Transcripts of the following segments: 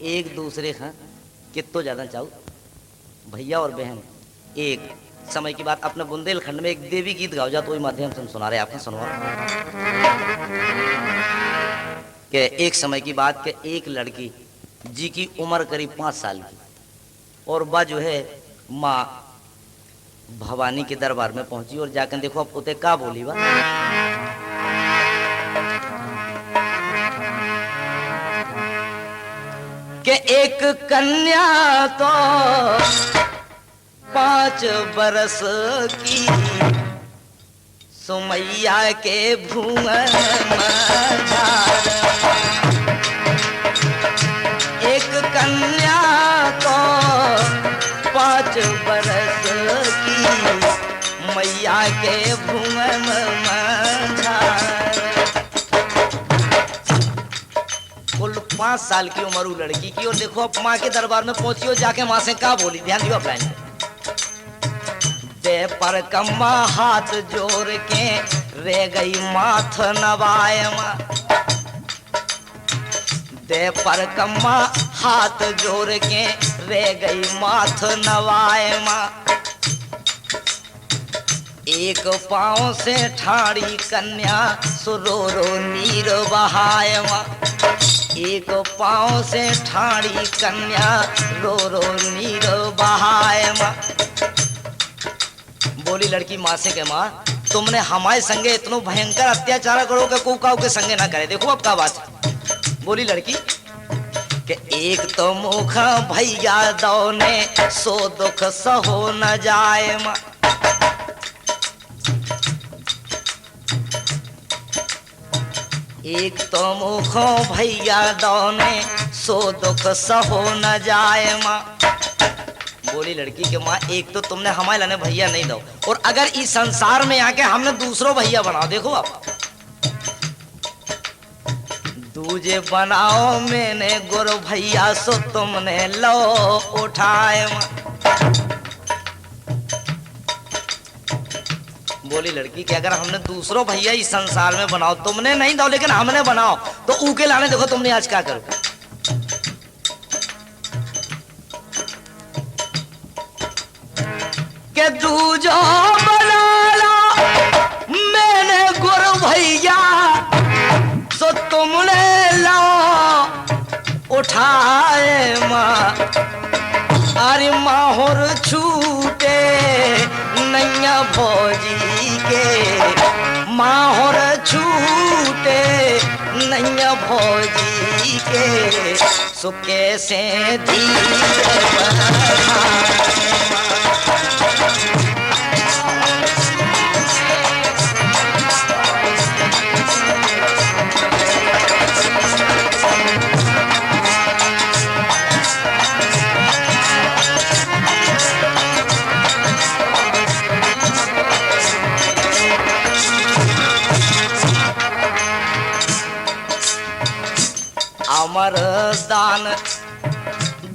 एक दूसरे का कितो ज्यादा चाहू भैया और बहन। एक समय की बात अपने बुंदेलखंड में एक देवी गीत गाओ जा, तो वही माध्यम से हम सुना रहे आपने सुनवा कि एक समय की बात के एक लड़की जी की उम्र करीब 5 साल की, और वह जो है माँ भवानी के दरबार में पहुंची और जाकर देखो अब उते का बोली बा। कि एक कन्या तो 5 बरस की सुमैया के भुवन मझार, एक कन्या तो 5 बरस की मैया के भुवन मझार। कुल 5 साल की उम्र वो लड़की की, और देखो अब माँ के दरबार में पहुंची और जाके माँ से क्या बोली, ध्यान दियो अपना। दे पर कम्मा हाथ जोड़ के रे गई माथ नवाए माँ, दे पर कम्मा हाथ जोड़ के रे गई माथ नवाए माँ। एक पाँव से ठाड़ी कन्या सुरो रो नीर बहाए माँ, एक पाँव से ठाड़ी कन्या रो रो नीर बहाए माँ। बोली लड़की माँ से के माँ तुमने हमारे संगे इतनो भयंकर अत्याचार करो कि कुकाऊ के संगे ना करे। देखो अब का बात। बोली लड़की कि एक तो मुख भैया दौने सो दुख सहो न जाए माँ, एक तो मुख भैया दौने सो दुख सहो न जाए माँ। बोली लड़की के माँ एक तो तुमने हमारे लाने भैया नहीं दो, और अगर इस संसार में आके हमने दूसरों भैया बनाओ। देखो अब दूजे बनाओ मैंने गुरु भैया सो तुमने लो उठाए माँ। बोली लड़की कि अगर हमने दूसरों भैया इस संसार में बनाओ, तुमने नहीं दो लेकिन हमने बनाओ, तो ऊके लाने देखो तुमने आज क्या करो। के दूजो बनाला मैंने गुरु भैया सो तुमने लो उठाए माँ। अरे माहौर छूटे नैया भौजी के, माहौर छूटे नैया भौजी के, सुके से अमर दान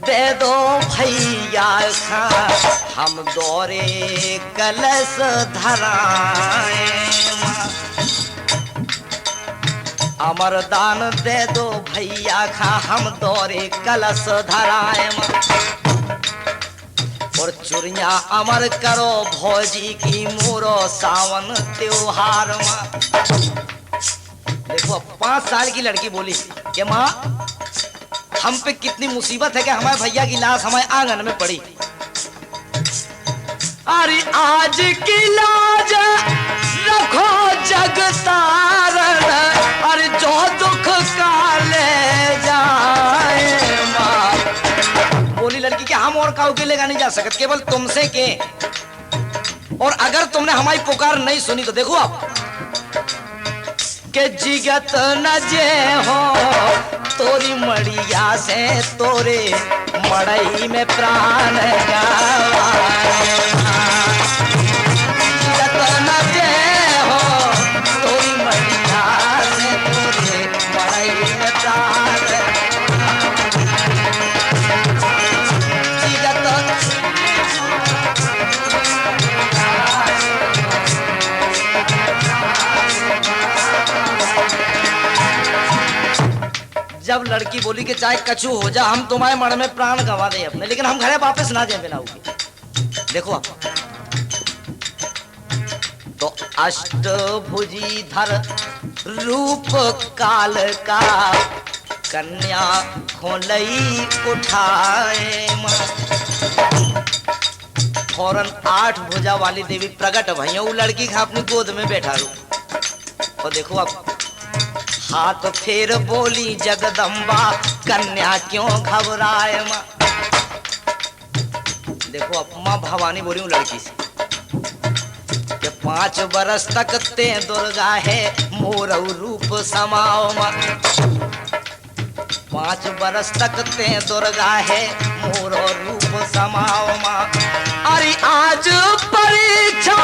दे दो भैया खा हम दौरे कलश धराए माँ। अमर दान दे दो भैया खा हम दौरे कलश धराए माँ। और चुरिया अमर करो भौजी की मोरो सावन त्योहार माँ। देखो 5 साल की लड़की बोली कि माँ हम पे कितनी मुसीबत है कि हमारे भैया की लाश हमारे आंगन में पड़ी। अरे आज की लाज रखो जग तारण, अरे जो दुख का ले जाए माँ। बोली लड़की कि हम और काऊ के लेगा नहीं जा सकते, केवल तुमसे के, और अगर तुमने हमारी पुकार नहीं सुनी तो देखो आप के जिगत न जे हो तोरी मड़िया से तोरे मड़ई में प्राण गवाए। जिगत न जे हो तोरी मड़िया से तोरे मड़ई में प्राण, जिगत जब लड़की बोली कि चाहे कछु हो जा, हम तुम्हारे मण में प्राण गंवा दे अपने, लेकिन हम घरे वापस ना जाए बिना उनके। देखो आप, तो अष्टभुजीधर रूप काल का कन्या खोलई उठाए माँ। फौरन 8 भुजा वाली देवी प्रकट भैया, वो लड़की का अपनी गोद में बैठा रू। और देखो अब, हाथ फेर बोली जगदम्बा, कन्या क्यों घबराए माँ। देखो अब माँ भवानी बोली हूँ लड़की से कि 5 बरस तक ते दुर्गा है मोर रूप समाओ माँ। 5 बरस तक ते दुर्गा है मोर रूप समाओ माँ। अरे आज परीक्षा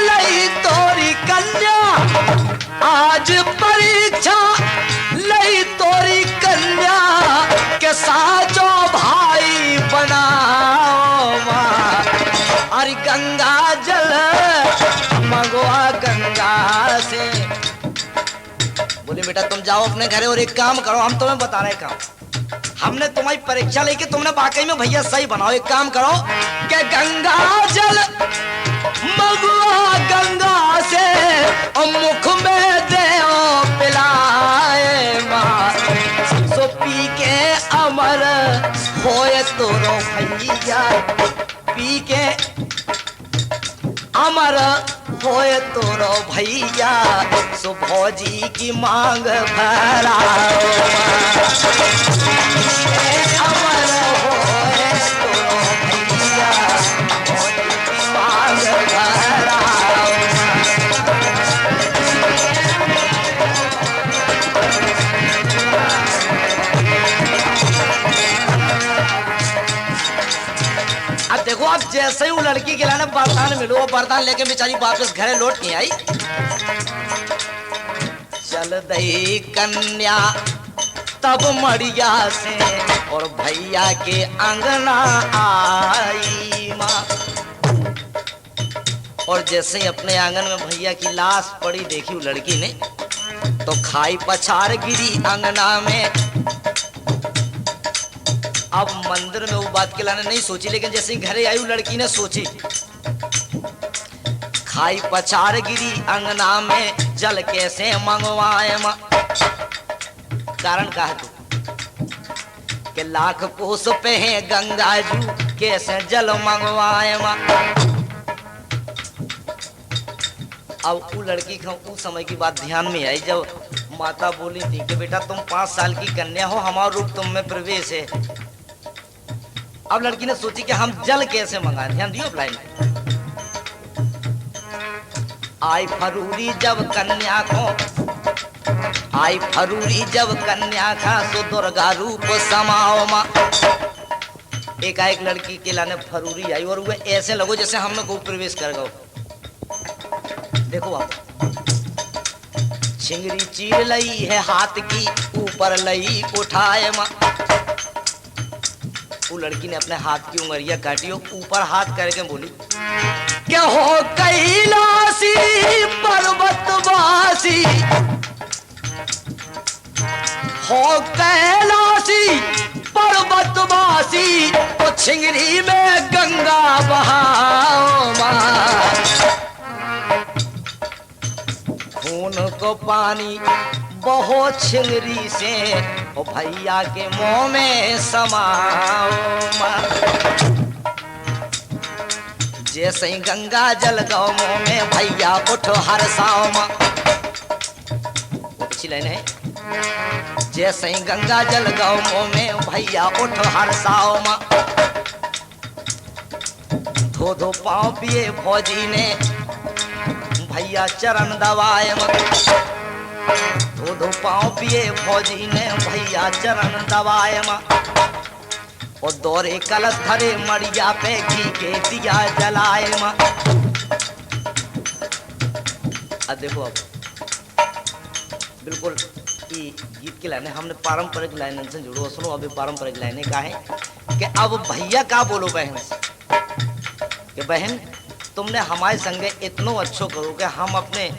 लई तोरी कन्या, आज परीक्षा लई तोरी कन्या के साचो भाई बनाओ माँ। अरे गंगा जल मंगवा गंगा से। बोले बेटा तुम जाओ अपने घरे और एक काम करो, हम तुम्हें बता रहे काम, हमने तुम्हारी परीक्षा लेके तुमने वाकई में भैया सही बनाओ। एक काम करो कि गंगा जल मंगवा गंगा से और मुख में दे पिलाए माँ। सो पी के अमर होए तोरो भैया, पी के अमर होए तोरो भैया, सो भौजी की मांग भराओ। अमर होए तोरो भैया, भौजी की मांग भराओ। अब देखो, आप जैसे ही वो लड़की के लाने बरदान मिलो, वो बरदान लेके बेचारी वापस घरे लौट नहीं आई। चल दई कन्या तब मड़िया से और भैया के अंगना आई माँ। और जैसे ही अपने आंगन में भैया की लाश पड़ी देखी वो लड़की ने, तो खाई पछाड़ गिरी अंगना में। अब मंदिर में वो बात के लाने नहीं सोची, लेकिन जैसे ही घरे आई वो लड़की ने सोची। खाई पछाड़ गिरी अंगना में, जल कैसे मंगवाए माँ। कारण का है कि लाख कोस पे है गंगा जू, कैसे जल मंगवाए माँ। अब वो लड़की को उस समय की बात ध्यान में आई जब माता बोली थी कि बेटा तुम 5 साल की कन्या हो, हमारा रूप तुम में प्रवेश है। अब लड़की ने सोची कि हम जल कैसे मंगाएं। ध्यान दियो लाइन में। आई फरूरी जब कन्या को, आई फरूरी जब कन्या का, सो दुर्गा रूप समाओ माँ। एकाएक लड़की के लाने फरूरी आई और वह ऐसे लगो जैसे हमने को प्रवेश कर गो। देखो आप, छिंगरी चीर लई है हाथ की, ऊपर लई उठाए माँ। वो लड़की ने अपने हाथ की उंगलियां काटी और ऊपर हाथ करके बोली क्या हो कैलासी पर्वतवासी, हो कैलासी पर्वतवासी, तो छिंगरी में गंगा बहाओ माँ। खून को पानी बहुत छिंगरी से, ओ भैया के मुंह में समाओ माँ। जैसे ही गंगा जल गौ मुंह में, भैया उठो हरसाओ माँ। अच्छी लाइन है। जैसे ही गंगा जल गौ मुंह में, भैया उठो हरसाओ माँ। धो धो पाँव पिए भौजी ने, भैया चरण दबाए मत। धो धो पाँव पिए भौजी ने, भैया चरण दबाए माँ। और दौरे कलश धरे मड़िया पे, घी के दिया जलाए माँ। अब देखो, अब बिल्कुल ये गीत की लाइनें हमने पारंपरिक लाइनें से जुड़ो। सुनो, अभी पारंपरिक लाइनें का है कि अब भैया का बोलो बहन से कि बहन तुमने हमारे संगे इतनो अच्छो करो कि हम अपने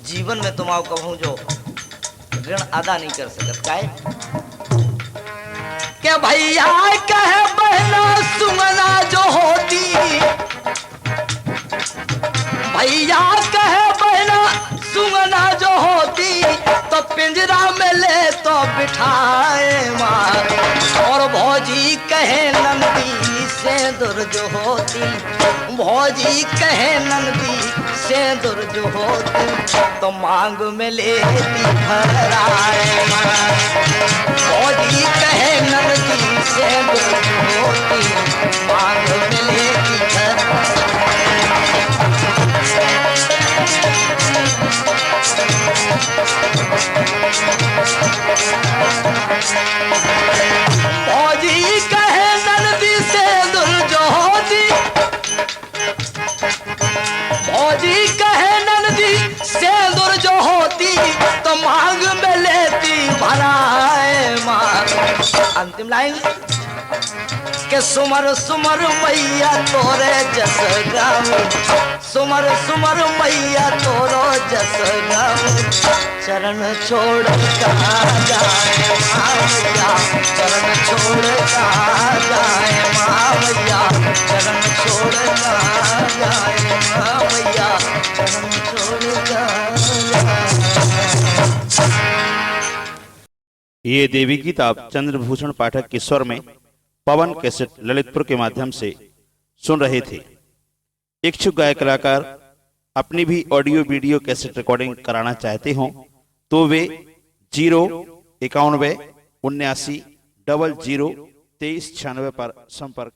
जीवन में तुम्हारा कहूँ जो ऋण अदा नहीं कर सकत। काहे के भैया कहे बहना सुमना जो होती, भैया कहे बहना सुमना जो होती तो पिंजरा में ले तो बिठाए मार, और भौजी कहे नंदी से दुर्ज होती, भौजी कहे नंदी से दुर्ज होती तो मांग में लेती भराए मार, भौजी कहे नंदी से दुर्ज होती मांग में लेती भराए। भौजी कहे नंदी से दुर्ज होती, भौजी कहे नंदी से दुर्ज होती तो मांग में लेती भराए मार। अंतिम लाइन के सुमर सुमर मैया तोरे जस गाऊं, सुमर सुमर मैया तोरो जस गाऊं, चरण छोड़ कहाँ जाए मावैया, चरण छोड़ कहाँ जाए मावैया, चरण छोड़ कहाँ जाए मावैया, चरण छोड़ कहाँ जाए। ये देवी गीत आप चंद्रभूषण पाठक के स्वर में पवन कैसेट ललितपुर के माध्यम से सुन रहे थे। इच्छुक गायक कलाकार अपनी भी ऑडियो वीडियो कैसेट रिकॉर्डिंग कराना चाहते हों तो वे 091 79 00 2396 पर संपर्क